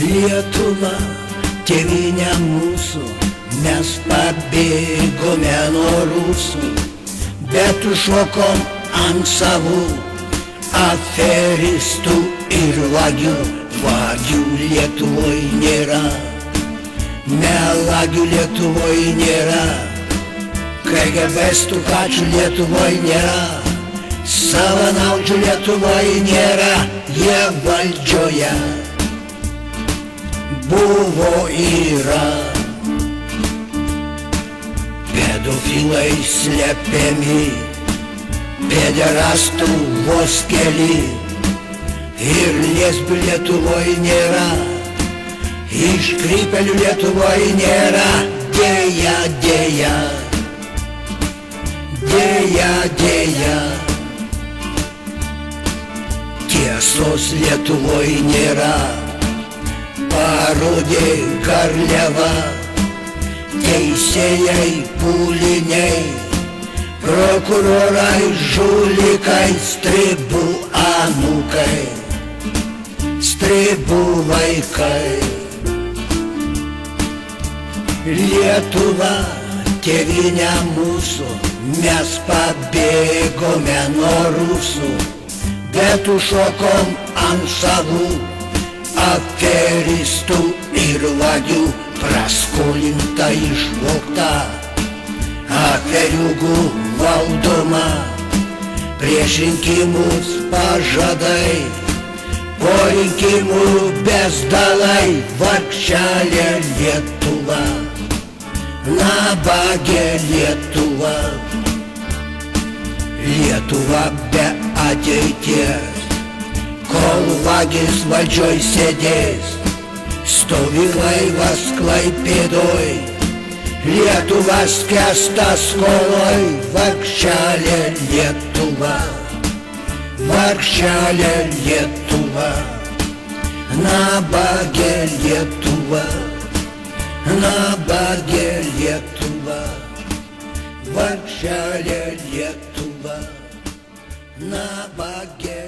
Lietuva, tėvynė mūsų, mes pabėgome nuo rusų, bet užšokom ant savų aferistų ir vagių. Vagių Lietuvoj nėra, melagių Lietuvoj nėra, KGBistų kačių Lietuvoj nėra, savanaudžių Lietuvoj nėra. Jie valdžioje buvo, yra, pedofilai slepiami, pederastų vos keli, ir lesbių Lietuvoj nėra, iškrypėlių Lietuvoj nėra. Dėja, dėja, dėja, dėja, tiesos Lietuvoj nėra, parodė garliava, teisėjai pūliniai, prokurorai žulikai, stribų anūkai, stribų vaikai. Lietuva, tėvynė mūsų, mes pabėgome nuo rusų, bet užšokom ant savų aferistų ir vagių. Praskolinta, išvogta, aferiugų valdoma, prieš rinkimus pažadai, po rinkimų bezdalai. Vargšelė Lietuva, nabagė Lietuva, Lietuva be ateities, kol vagis valdžioj sėdės. Stovi laivas Klaipėdoj, Lietuva skęsta skoloj. Vargšelė Lietuva, vargšelė Lietuva, nabagė Lietuva, nabagė Lietuva, vargšelė Lietuva, nabagė